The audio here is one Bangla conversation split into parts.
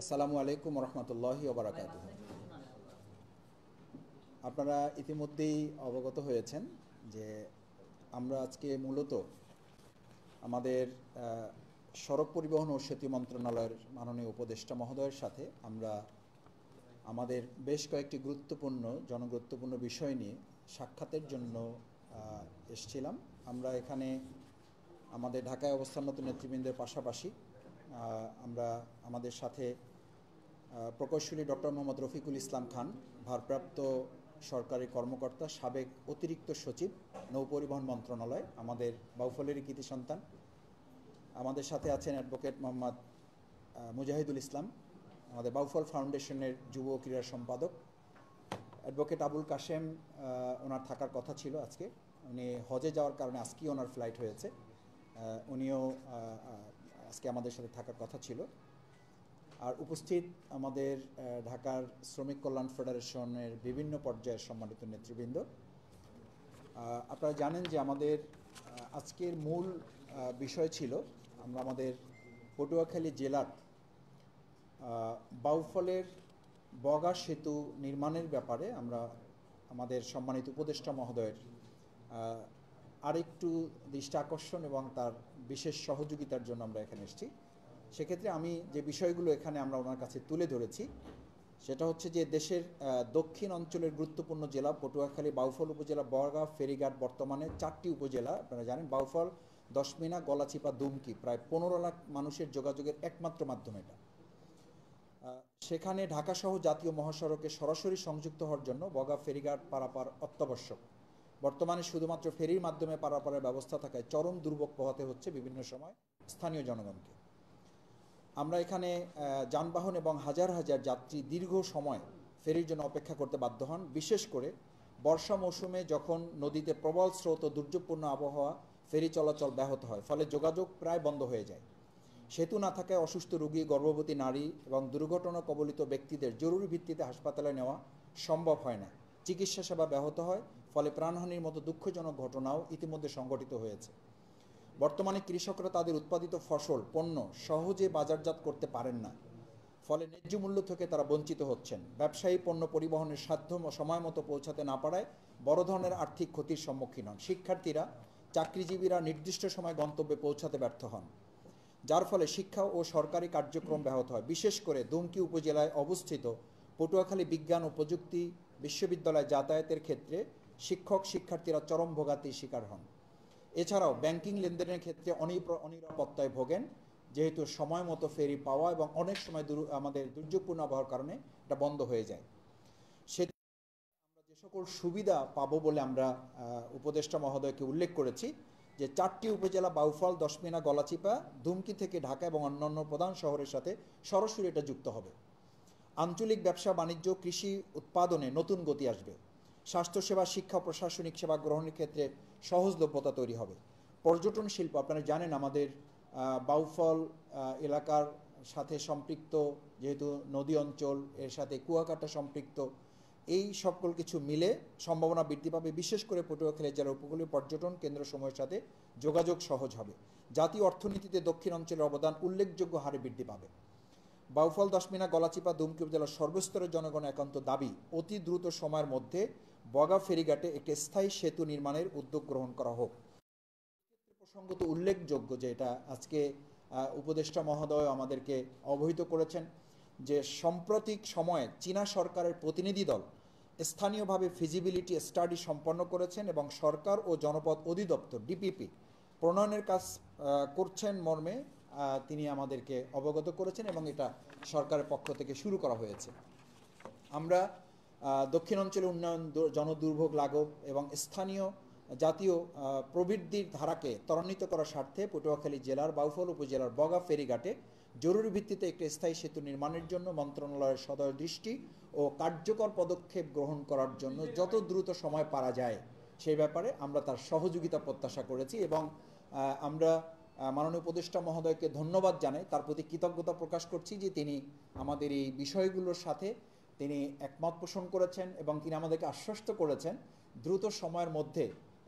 আসসালামু আলাইকুম রহমতুল্লাহি ওয়া বারাকাতুহু। আপনারা ইতিমধ্যেই অবগত হয়েছেন যে আমরা আজকে মূলত আমাদের সড়ক পরিবহন ও সেতু মন্ত্রণালয়ের মাননীয় উপদেষ্টা মহোদয়ের সাথে আমরা আমাদের বেশ কয়েকটি জনগুরুত্বপূর্ণ বিষয় নিয়ে সাক্ষাতের জন্য এসেছিলাম। আমরা এখানে আমাদের ঢাকায় অবস্থানরত নেতৃবৃন্দের পাশাপাশি আমরা আমাদের সাথে প্রকৌশলী ডক্টর মোহাম্মদ রফিকুল ইসলাম খান, ভারপ্রাপ্ত সরকারি কর্মকর্তা, সাবেক অতিরিক্ত সচিব, নৌপরিবহন মন্ত্রণালয়, আমাদের বাউফলেরই কৃতি সন্তান। আমাদের সাথে আছেন অ্যাডভোকেট মোহাম্মদ মুজাহিদুল ইসলাম, আমাদের বাউফল ফাউন্ডেশনের যুব ক্রীড়া সম্পাদক। অ্যাডভোকেট আবুল কাশেম, ওনার থাকার কথা ছিল আজকে, উনি হজে যাওয়ার কারণে আজকেই ওনার ফ্লাইট হয়েছে, উনিও আজকে আমাদের সাথে থাকার কথা ছিল। আর উপস্থিত আমাদের ঢাকার শ্রমিক কল্যাণ ফেডারেশনের বিভিন্ন পর্যায়ের সম্মানিত নেতৃবৃন্দ। আপনারা জানেন যে আমাদের আজকের মূল বিষয় ছিল আমরা আমাদের পটুয়াখালী জেলার বাউফলের বগা সেতু নির্মাণের ব্যাপারে আমরা আমাদের সম্মানিত উপদেষ্টা মহোদয়ের আরেকটু দৃষ্টি আকর্ষণ এবং তার বিশেষ সহযোগিতার জন্য আমরা এখানে এসেছি। সেক্ষেত্রে আমি যে বিষয়গুলো এখানে আমরা ওনার কাছে তুলে ধরেছি সেটা হচ্ছে যে দেশের দক্ষিণ অঞ্চলের গুরুত্বপূর্ণ জেলা পটুয়াখালী, বাউফল উপজেলা, বরগাঁ, ফেরিঘাট, বর্তমানে 4টি উপজেলা। আপনারা জানেন বাউফল, দশমিনা, গলাচিপা, দুমকি, প্রায় 15 লাখ মানুষের যোগাযোগের একমাত্র মাধ্যম এটা। সেখানে ঢাকাসহ জাতীয় মহাসড়কে সরাসরি সংযুক্ত হওয়ার জন্য বগা ফেরিঘাট পারাপার অত্যাবশ্যক। বর্তমানে শুধুমাত্র ফেরির মাধ্যমে পারাপারের ব্যবস্থা থাকায় চরম দুর্ভোগ পোহাতে হচ্ছে বিভিন্ন সময় স্থানীয় জনগণকে। আমরা এখানে যানবাহন এবং হাজার হাজার যাত্রী দীর্ঘ সময় ফেরির জন্য অপেক্ষা করতে বাধ্য হন। বিশেষ করে বর্ষা মৌসুমে যখন নদীতে প্রবল স্রোত ও দুর্যোগপূর্ণ আবহাওয়া, ফেরি চলাচল ব্যাহত হয়, ফলে যোগাযোগ প্রায় বন্ধ হয়ে যায়। সেতু না থাকায় অসুস্থ রোগী, গর্ভবতী নারী এবং দুর্ঘটনা কবলিত ব্যক্তিদের জরুরি ভিত্তিতে হাসপাতালে নেওয়া সম্ভব হয় না। চিকিৎসা সেবা ব্যাহত হয়, ফলে প্রাণহানির মতো দুঃখজনক ঘটনাও ইতিমধ্যে সংঘটিত হয়েছে। বর্তমানে কৃষকরা তাদের উৎপাদিত ফসল, পণ্য সহজে বাজারজাত করতে পারেন না, ফলে ন্যায্য মূল্য থেকে তারা বঞ্চিত হচ্ছেন। ব্যবসায়ী পণ্য পরিবহনের সাধ্য সময় মতো পৌঁছাতে না পারায় বড় ধরনের আর্থিক ক্ষতির সম্মুখীন হন। শিক্ষার্থীরা, চাকরিজীবীরা নির্দিষ্ট সময় গন্তব্যে পৌঁছাতে ব্যর্থ হন, যার ফলে শিক্ষা ও সরকারি কার্যক্রম ব্যাহত হয়। বিশেষ করে দুমকি উপজেলায় অবস্থিত পটুয়াখালী বিজ্ঞান ও প্রযুক্তি বিশ্ববিদ্যালয়ে যাতায়াতের ক্ষেত্রে শিক্ষক শিক্ষার্থীরা চরম ভোগান্তির শিকার হন। এছাড়াও ব্যাংকিং লেনদেনের ক্ষেত্রে অনিরাপত্তায় ভোগেন, যেহেতু সময় মতো ফেরি পাওয়া এবং অনেক সময় আমাদের দুর্যোগপূর্ণ আবহাওয়ার কারণে এটা বন্ধ হয়ে যায়। সে আমরা যে সকল সুবিধা পাবো বলে আমরা উপদেষ্টা মহোদয়কে উল্লেখ করেছি যে 4টি উপজেলা বাউফল, দশমিনা, গলাচিপা, দুমকি থেকে ঢাকা এবং অন্যান্য প্রধান শহরের সাথে সরাসরি এটা যুক্ত হবে। আঞ্চলিক ব্যবসা বাণিজ্য, কৃষি উৎপাদনে নতুন গতি আসবে। স্বাস্থ্যসেবা, শিক্ষা, প্রশাসনিক সেবা গ্রহণের ক্ষেত্রে সহজলভ্যতা তৈরি হবে। পর্যটন শিল্প, আপনারা জানেন আমাদের বাউফল এলাকার সাথে সম্পৃক্ত, যেহেতু নদী অঞ্চল, এর সাথে কুয়াকাটা সম্পৃক্ত, এই সকল কিছু মিলে সম্ভাবনা বৃদ্ধি পাবে। বিশেষ করে পটুয়াখালী জেলার উপকূলীয় পর্যটন কেন্দ্রসমূহের সাথে যোগাযোগ সহজ হবে। জাতীয় অর্থনীতিতে দক্ষিণ অঞ্চলের অবদান উল্লেখযোগ্য হারে বৃদ্ধি পাবে। বাউফল, দশমিনা, গলাচিপা, দুমকি উপজেলার সর্বস্তরের জনগণের একান্ত দাবি অতি দ্রুত সময়ের মধ্যে বগা ফেরিঘাটে একটি স্থায়ী সেতু নির্মাণের উদ্যোগ গ্রহণ করা হোক। প্রসঙ্গত উল্লেখযোগ্য যে এটা আজকে উপদেষ্টা মহোদয় আমাদেরকে অবহিত করেছেন যে সাম্প্রতিক সময়ে চীনা সরকারের প্রতিনিধি দল স্থানীয়ভাবে ফিজিবিলিটি স্টাডি সম্পন্ন করেছেন এবং সরকার ও জনপদ অধিদপ্তর ডিপিপি প্রণয়নের কাজ করছেন মর্মে তিনি আমাদেরকে অবগত করেছেন এবং এটা সরকারের পক্ষ থেকে শুরু করা হয়েছে। আমরা দক্ষিণ অঞ্চলে উন্নয়ন, জনদুর্ভোগ লাঘব এবং স্থানীয় জাতীয় প্রবৃদ্ধির ধারাকে ত্বরান্বিত করার স্বার্থে পটুয়াখালী জেলার বাউফল উপজেলার বগা ফেরিঘাটে জরুরি ভিত্তিতে একটি স্থায়ী সেতু নির্মাণের জন্য মন্ত্রণালয়ের সদয় দৃষ্টি ও কার্যকর পদক্ষেপ গ্রহণ করার জন্য যত দ্রুত সময় পারা যায় সেই ব্যাপারে আমরা তার সহযোগিতা প্রত্যাশা করেছি এবং আমরা মাননীয় উপদেষ্টা মহোদয়কে ধন্যবাদ জানাই, তার প্রতি কৃতজ্ঞতা প্রকাশ করছি যে তিনি আমাদের এই বিষয়গুলোর সাথে তিনি একমত পোষণ করেছেন এবং তিনি আমাদেরকে আশ্বস্ত করেছেন দ্রুত সময়ের মধ্যে।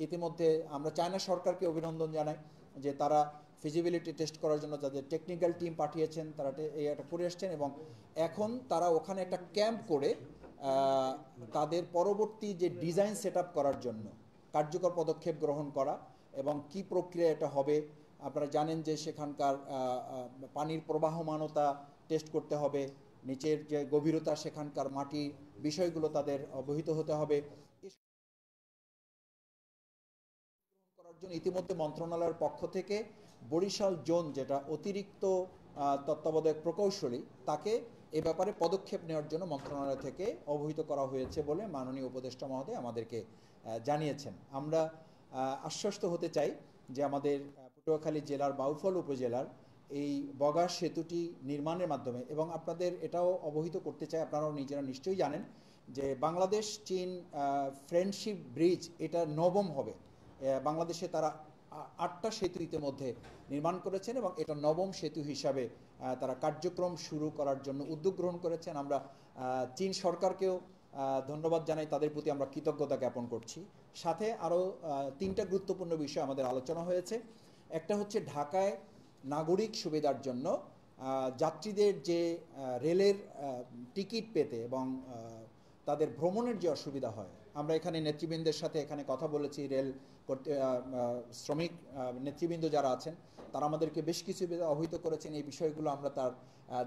ইতিমধ্যে আমরা চায়না সরকারকে অভিনন্দন জানাই যে তারা ফিজিবিলিটি টেস্ট করার জন্য যাদের টেকনিক্যাল টিম পাঠিয়েছেন তারা এটা করে এসছেন, এবং এখন তারা ওখানে একটা ক্যাম্প করে তাদের পরবর্তী যে ডিজাইন সেট করার জন্য কার্যকর পদক্ষেপ গ্রহণ করা এবং কি প্রক্রিয়া এটা হবে। আপনারা জানেন যে সেখানকার পানির প্রবাহমানতা টেস্ট করতে হবে, নিচের যে গভীরতা, সেখানকার মাটি বিষয়গুলো তাদের অবহিত হতে হবে। করার জন্য ইতিমধ্যে মন্ত্রণালয়ের পক্ষ থেকে বরিশাল জোন, যেটা অতিরিক্ত তত্ত্বাবধায়ক প্রকৌশলী, তাকে এ ব্যাপারে পদক্ষেপ নেওয়ার জন্য মন্ত্রণালয় থেকে অবহিত করা হয়েছে বলে মাননীয় উপদেষ্টা মহোদয় আমাদেরকে জানিয়েছেন। আমরা আশ্বস্ত হতে চাই যে আমাদের পটুয়াখালী জেলার বাউফল উপজেলার এই বগা সেতুটি নির্মাণের মাধ্যমে, এবং আপনাদের এটাও অবহিত করতে চাই, আপনারাও নিজেরা নিশ্চয়ই জানেন যে বাংলাদেশ চীন ফ্রেন্ডশিপ ব্রিজ এটা নবম হবে। বাংলাদেশে তারা 8টা সেতু ইতিমধ্যে নির্মাণ করেছেন এবং এটা নবম সেতু হিসাবে তারা কার্যক্রম শুরু করার জন্য উদ্যোগ গ্রহণ করেছেন। আমরা চীন সরকারকেও ধন্যবাদ জানাই, তাদের প্রতি আমরা কৃতজ্ঞতা জ্ঞাপন করছি। সাথে আরও 3টা গুরুত্বপূর্ণ বিষয় আমাদের আলোচনা হয়েছে। একটা হচ্ছে ঢাকায় নাগরিক সুবিধার জন্য যাত্রীদের যে রেলের টিকিট পেতে এবং তাদের ভ্রমণের যে অসুবিধা হয়, আমরা এখানে নেতৃবৃন্দের সাথে এখানে কথা বলেছি। রেল শ্রমিক নেতৃবৃন্দ যারা আছেন তারা আমাদেরকে বেশ কিছু অবহিত করেছেন। এই বিষয়গুলো আমরা তার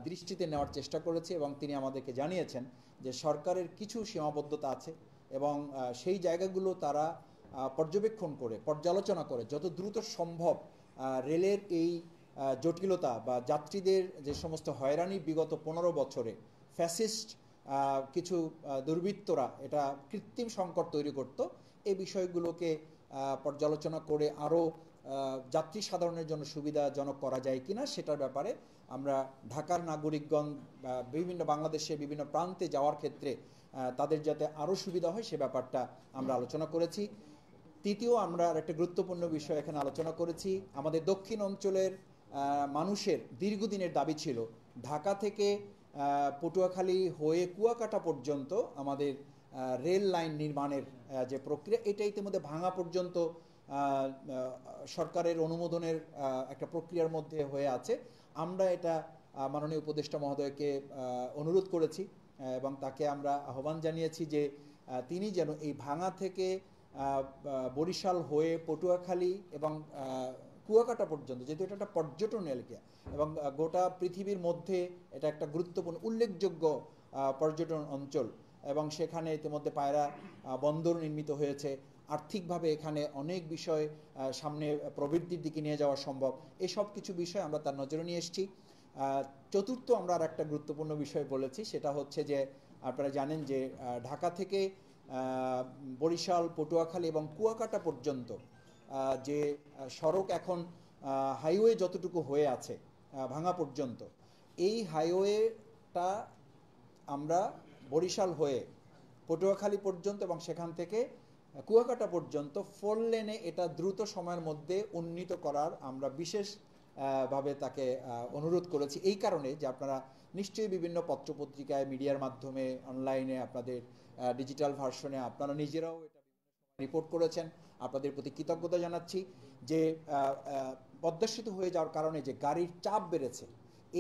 দৃষ্টিতে নেওয়ার চেষ্টা করেছি এবং তিনি আমাদেরকে জানিয়েছেন যে সরকারের কিছু সীমাবদ্ধতা আছে এবং সেই জায়গাগুলো তারা পর্যবেক্ষণ করে পর্যালোচনা করে যত দ্রুত সম্ভব রেলের এই জটিলতা বা যাত্রীদের যে সমস্ত হয়রানি বিগত 15 বছরে ফ্যাসিস্ট কিছু দুর্বৃত্তরা এটা কৃত্রিম সংকট তৈরি করত, এই বিষয়গুলোকে পর্যালোচনা করে আরও যাত্রী সাধারণের জন্য সুবিধাজনক করা যায় কিনা সেটার ব্যাপারে আমরা ঢাকার নাগরিকগণ বিভিন্ন বাংলাদেশে বিভিন্ন প্রান্তে যাওয়ার ক্ষেত্রে তাদের যাতে আরও সুবিধা হয় সে ব্যাপারটা আমরা আলোচনা করেছি। তৃতীয়, আমরা একটা গুরুত্বপূর্ণ বিষয় এখানে আলোচনা করেছি। আমাদের দক্ষিণ অঞ্চলের মানুষের দীর্ঘদিনের দাবি ছিল ঢাকা থেকে পটুয়াখালী হয়ে কুয়াকাটা পর্যন্ত আমাদের রেল লাইন নির্মাণের যে প্রক্রিয়া, এটা ইতিমধ্যে ভাঙা পর্যন্ত সরকারের অনুমোদনের একটা প্রক্রিয়ার মধ্যে হয়ে আছে। আমরা এটা মাননীয় উপদেষ্টা মহোদয়কে অনুরোধ করেছি এবং তাকে আমরা আহ্বান জানিয়েছি যে তিনি যেন এই ভাঙা থেকে বরিশাল হয়ে পটুয়াখালী এবং কুয়াকাটা পর্যন্ত, যেহেতু এটা একটা পর্যটন এলাকা এবং গোটা পৃথিবীর মধ্যে এটা একটা গুরুত্বপূর্ণ উল্লেখযোগ্য পর্যটন অঞ্চল, এবং সেখানে ইতিমধ্যে পায়রা বন্দর নির্মিত হয়েছে। আর্থিকভাবে এখানে অনেক বিষয় সামনে প্রবৃদ্ধির দিকে নিয়ে যাওয়া সম্ভব। এসব কিছু বিষয় আমরা তার নজরে নিয়ে এসেছি। চতুর্থ, আমরা আর একটা গুরুত্বপূর্ণ বিষয় বলেছি, সেটা হচ্ছে যে আপনারা জানেন যে ঢাকা থেকে বরিশাল, পটুয়াখালী এবং কুয়াকাটা পর্যন্ত যে সড়ক এখন হাইওয়ে যতটুকু হয়ে আছে ভাঙা পর্যন্ত, এই হাইওয়েটা আমরা বরিশাল হয়ে পটুয়াখালী পর্যন্ত এবং সেখান থেকে কুয়াকাটা পর্যন্ত 4 লেনে এটা দ্রুত সময়ের মধ্যে উন্নীত করার আমরা বিশেষ ভাবে তাকে অনুরোধ করেছি। এই কারণে যে আপনারা নিশ্চয়ই বিভিন্ন পত্রপত্রিকায়, মিডিয়ার মাধ্যমে, অনলাইনে, আপনাদের ডিজিটাল ভার্সনে আপনারা নিজেরাও এটা রিপোর্ট করেছেন। আপনাদের প্রতি কৃতজ্ঞতা জানাচ্ছি যে পদ্মা সেতু হয়ে যাওয়ার কারণে যে গাড়ির চাপ বেড়েছে,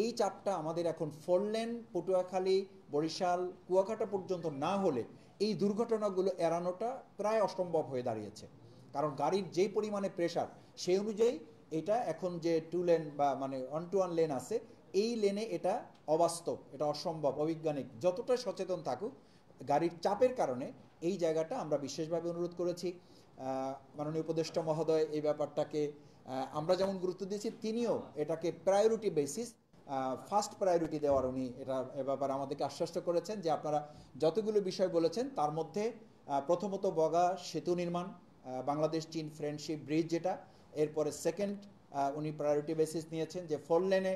এই চাপটা আমাদের এখন 4 লেন পটুয়াখালী, বরিশাল, কুয়াকাটা পর্যন্ত না হলে এই দুর্ঘটনাগুলো এড়ানোটা প্রায় অসম্ভব হয়ে দাঁড়িয়েছে। কারণ গাড়ির যেই পরিমাণে প্রেশার, সেই অনুযায়ী এটা এখন যে 2 লেন বা মানে 1-to-1 লেন আছে, এই লেনে এটা অবাস্তব, এটা অসম্ভব, অবৈজ্ঞানিক। যতটা সচেতন থাকুক, গাড়ির চাপের কারণে এই জায়গাটা আমরা বিশেষভাবে অনুরোধ করেছি। মাননীয় উপদেষ্টা মহোদয় এই ব্যাপারটাকে আমরা যেমন গুরুত্ব দিয়েছি, তিনিও এটাকে প্রায়োরিটি বেসিস, ফার্স্ট প্রায়োরিটি দেওয়ার উনি এটা এ ব্যাপারে আমাদেরকে আশ্বস্ত করেছেন যে আপনারা যতগুলো বিষয় বলেছেন তার মধ্যে প্রথমত বগা সেতু নির্মাণ, বাংলাদেশ চীন ফ্রেন্ডশিপ ব্রিজ যেটা, এরপরে সেকেন্ড উনি প্রায়োরিটি বেসিস নিয়েছেন যে 4 লেনে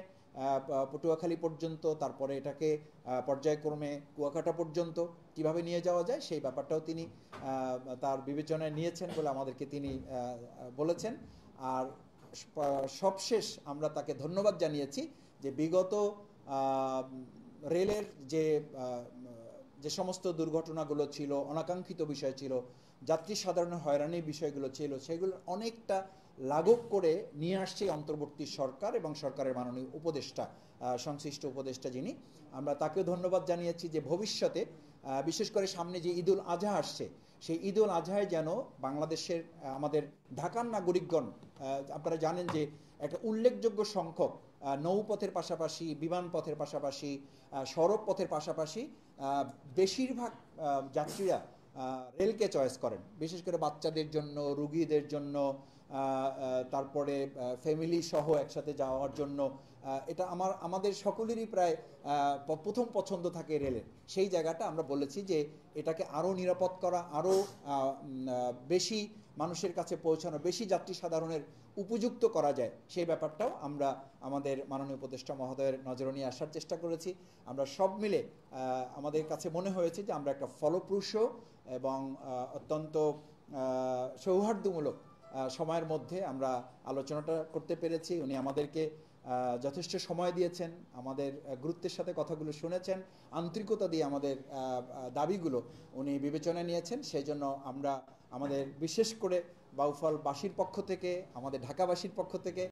পটুয়াখালী পর্যন্ত, তারপরে এটাকে পর্যায়ক্রমে কুয়াকাটা পর্যন্ত কিভাবে নিয়ে যাওয়া যায় সেই ব্যাপারটাও তিনি তার বিবেচনায় নিয়েছেন বলে আমাদেরকে তিনি বলেছেন। আর সবশেষ আমরা তাকে ধন্যবাদ জানিয়েছি যে বিগত রেলের যে সমস্ত দুর্ঘটনাগুলো ছিল, অনাকাঙ্ক্ষিত বিষয় ছিল, যাত্রী সাধারণের হয়রানির বিষয়গুলো ছিল, সেগুলো অনেকটা লাঘব করে নিয়ে আসছে অন্তর্বর্তী সরকার এবং সরকারের মাননীয় উপদেষ্টা, সংশ্লিষ্ট উপদেষ্টা যিনি, আমরা তাকেও ধন্যবাদ জানিয়েছি যে ভবিষ্যতে বিশেষ করে সামনে যে ঈদুল আজহা আসছে, সেই ঈদুল আজহায় যেন বাংলাদেশের আমাদের ঢাকার নাগরিকগণ, আপনারা জানেন যে একটা উল্লেখযোগ্য সংখ্যক নৌপথের পাশাপাশি বিমান পথের পাশাপাশি সড়ক পথের পাশাপাশি বেশিরভাগ যাত্রীরা রেলকে চয়েস করেন, বিশেষ করে বাচ্চাদের জন্য, রুগীদের জন্য, তারপরে ফ্যামিলি সহ একসাথে যাওয়ার জন্য। এটা আমাদের সকলেরই প্রায় প্রথম পছন্দ থাকে রেলের। সেই জায়গাটা আমরা বলেছি যে এটাকে আরও নিরাপদ করা, আরও বেশি মানুষের কাছে পৌঁছানো, বেশি যাত্রী সাধারণের উপযুক্ত করা যায়, সেই ব্যাপারটাও আমরা আমাদের মাননীয় উপদেষ্টা মহোদয়ের নজরে নিয়ে আসার চেষ্টা করেছি। আমরা সব মিলে আমাদের কাছে মনে হয়েছে যে আমরা একটা ফলপ্রসূ এবং অত্যন্ত সৌহার্দ্যমূলক সময়ের মধ্যে আমরা আলোচনাটা করতে পেরেছি। উনি আমাদেরকে যথেষ্ট সময় দিয়েছেন, আমাদের গুরুত্বের সাথে কথাগুলো শুনেছেন, আন্তরিকতা দিয়ে আমাদের দাবিগুলো উনি বিবেচনায় নিয়েছেন। সেই জন্য আমরা আমাদের বিশেষ করে বাউফলবাসীর পক্ষ থেকে, আমাদের ঢাকাবাসীর পক্ষ থেকে